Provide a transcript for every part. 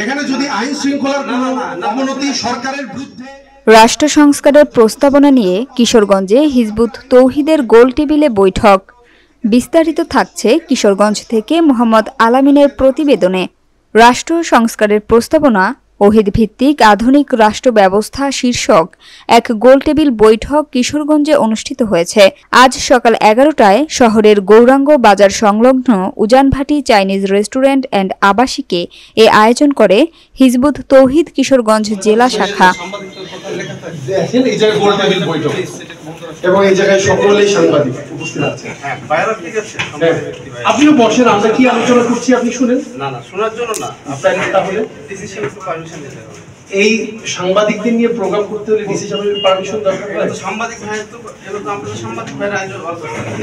এখানে যদি আইন শৃঙ্খলার অবনতি সরকারের বিরুদ্ধে রাষ্ট্র সংস্কারের প্রস্তাবনা নিয়ে কিশোরগঞ্জে হিজবুত তৌহিদের গোল টেবিলে বৈঠক। বিস্তারিত থাকছে কিশোরগঞ্জ থেকে মোহাম্মদ আলামিনের প্রতিবেদনে। রাষ্ট্র সংস্কারের প্রস্তাবনা ওহিদ ভিত্তিক আধুনিক রাষ্ট্র ব্যবস্থা শীর্ষক এক গোলটেবিল বৈঠক কিশোরগঞ্জে অনুষ্ঠিত হয়েছে। আজ সকাল 11টায় শহরের গৌরাঙ্গ বাজার সংলগ্ন উজানভাটি চাইনিজ রেস্টুরেন্ট অ্যান্ড আবাসিকে এ আয়োজন করে হিজবুত তৌহিদ কিশোরগঞ্জ জেলা শাখা। এবং এই জায়গায় সকলেই সাংবাদিক উপস্থিত আছেন। আপনিও বসেন, আমরা কি আলোচনা করছি আপনি শুনেন। না না, শোনার জন্য না, আপনাকে তাহলে ডিসি সাহেবকে পারমিশন দিতে হবে। এই সাংবাদিকদের নিয়ে প্রোগ্রাম করতে হলে ডিসি সাহেবের পারমিশন দরকার হয়। সাংবাদিক ভাই তো এলো, তো আমরা সাংবাদিক ভাইরা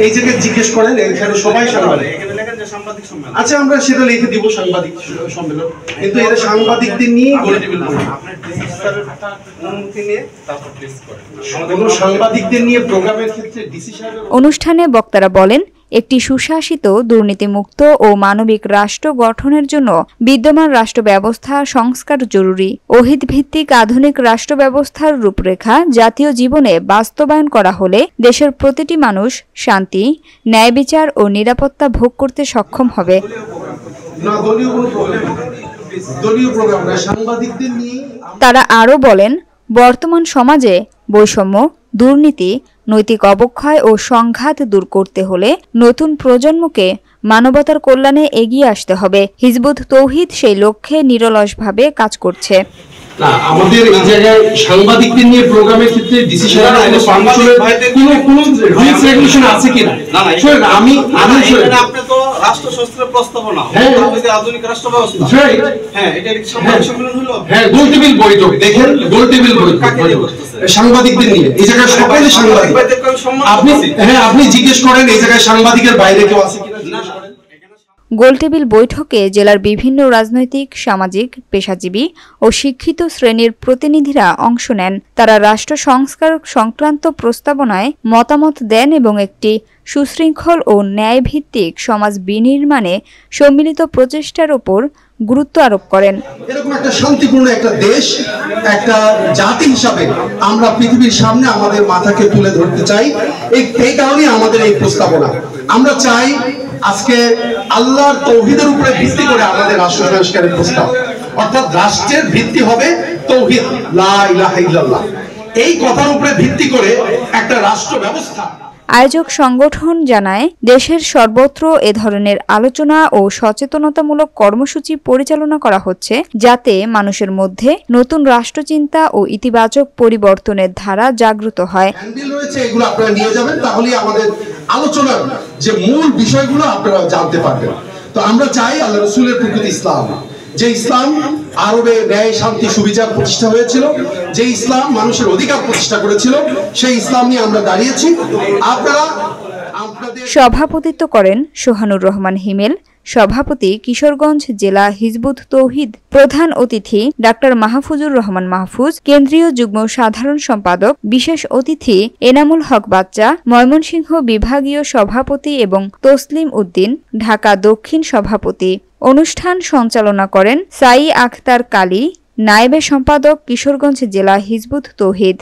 এই জায়গায় জিজ্ঞেস করেন, এখানে সবাই সাংবাদিক। এখানে লেখেন যে সাংবাদিক সম্মেলন। আচ্ছা, আমরা সেটা লিখে দিব সাংবাদিক সম্মেলন, কিন্তু এটা সাংবাদিকদের নিয়ে গোল টেবিল বলবো। আপনার ডিসি স্যারের অনুমতি নিয়ে তারপর প্লেস করেন। কোনো সাংবাদিকদের নিয়ে প্রোগ্রামের ক্ষেত্রে ডিসি সাহেবের। অনুষ্ঠানে বক্তারা বলেন, একটি সুশাসিত, দুর্নীতিমুক্ত ও মানবিক রাষ্ট্র গঠনের জন্য বিদ্যমান রাষ্ট্র ব্যবস্থা সংস্কার জরুরি। ওহিদ ভিত্তিক আধুনিক রাষ্ট্র ব্যবস্থার রূপরেখা জাতীয় জীবনে বাস্তবায়ন করা হলে দেশের প্রতিটি মানুষ শান্তি, ন্যায় বিচার ও নিরাপত্তা ভোগ করতে সক্ষম হবে। তারা আরও বলেন, বর্তমান সমাজে বৈষম্য, দুর্নীতি, নৈতিক অবক্ষয় ও সংঘাত দূর করতে হলে নতুন প্রজন্মকে মানবতার কল্যাণে এগিয়ে আসতে হবে। হিজবুত তৌহিদ সেই লক্ষ্যে নিরলসভাবে কাজ করছে। না, আমাদের এই জায়গায় সাংবাদিকদের নিয়ে প্রোগ্রামের ক্ষেত্রে ডিসি সাহেবের কোনো রুলস রেগুলেশন আছে কিনা? না না, শুনুন, আমি আপনি তো রাষ্ট্র সংস্কারের প্রস্তাবনা, আধুনিক রাষ্ট্র ব্যবস্থা। হ্যাঁ, এটা কি সাংবাদিক সম্মেলন হলো? হ্যাঁ, গোল টেবিল বৈঠক। দেখেন, গোল টেবিল বৈঠক সাংবাদিকদের নিয়ে। এই জায়গায় সকলে সাংবাদিক। আপনি জিজ্ঞেস করেন এই জায়গায় সাংবাদিকের বাইরে কেউ আছে কিনা। গোলটেবিল বৈঠকে জেলার বিভিন্ন রাজনৈতিক, সামাজিক, পেশাজীবী ও শিক্ষিত শ্রেণীর প্রতিনিধিরা অংশ নেন। তারা রাষ্ট্র সংস্কার সংক্রান্ত প্রস্তাবনায় মতামত দেন এবং একটি সুশৃঙ্খল ও ন্যায়ভিত্তিক সমাজ বিনির্মাণে সম্মিলিত প্রচেষ্টার উপর গুরুত্ব আরোপ করেন। এরকম একটা শান্তিপূর্ণ একটা দেশ, একটা জাতি হিসাবে আমরা পৃথিবীর সামনে আমাদের মাথাকে তুলে ধরতে চাই। এই কারণে আমাদের এই প্রস্তাবনা। আমরা চাই আজকে আল্লাহর তৌহিদের উপরে ভিত্তি করে আমাদের রাষ্ট্র সংস্কারের প্রস্তাব, অর্থাৎ রাষ্ট্রের ভিত্তি হবে তৌহিদ, লা ইলাহা ইল্লাল্লাহ। এই কথার উপরে ভিত্তি করে একটা রাষ্ট্র ব্যবস্থা। আয়োজক সংগঠন জানায়, দেশের সর্বত্র এ ধরনের আলোচনা ও সচেতনতামূলক কর্মসূচি পরিচালনা করা হচ্ছে, যাতে মানুষের মধ্যে নতুন রাষ্ট্রচিন্তা ও ইতিবাচক পরিবর্তনের ধারা জাগ্রত হয়। এগুলো আপনারা নিয়ে যাবেন, তাহলে আমাদের আলোচনার যে মূল বিষয়গুলো আপনারা জানতে পারবেন। তো আমরা চাই আল্লাহ রাসূলের প্রকৃত ইসলাম, যে ইসলাম আরবে ন্যায়, শান্তি, সুবিচার প্রতিষ্ঠা হয়েছিল, যে ইসলাম মানুষের অধিকার প্রতিষ্ঠা করেছিল, সেই ইসলাম নিয়ে আমরা দাঁড়িয়েছি। আপনারা সভাপতিত্ব করেন সোহানুর রহমান হিমেল, সভাপতি কিশোরগঞ্জ জেলা হিজবুত তৌহিদ। প্রধান অতিথি ডাক্তার মাহফুজুর রহমান মাহফুজ, কেন্দ্রীয় যুগ্ম সাধারণ সম্পাদক। বিশেষ অতিথি এনামুল হক বাচ্চা, ময়মনসিংহ বিভাগীয় সভাপতি এবং তসলিম উদ্দিন, ঢাকা দক্ষিণ সভাপতি। অনুষ্ঠান সঞ্চালনা করেন সাই আখতার কালী, নায়েবে সম্পাদক কিশোরগঞ্জ জেলা হিজবুত তৌহিদ।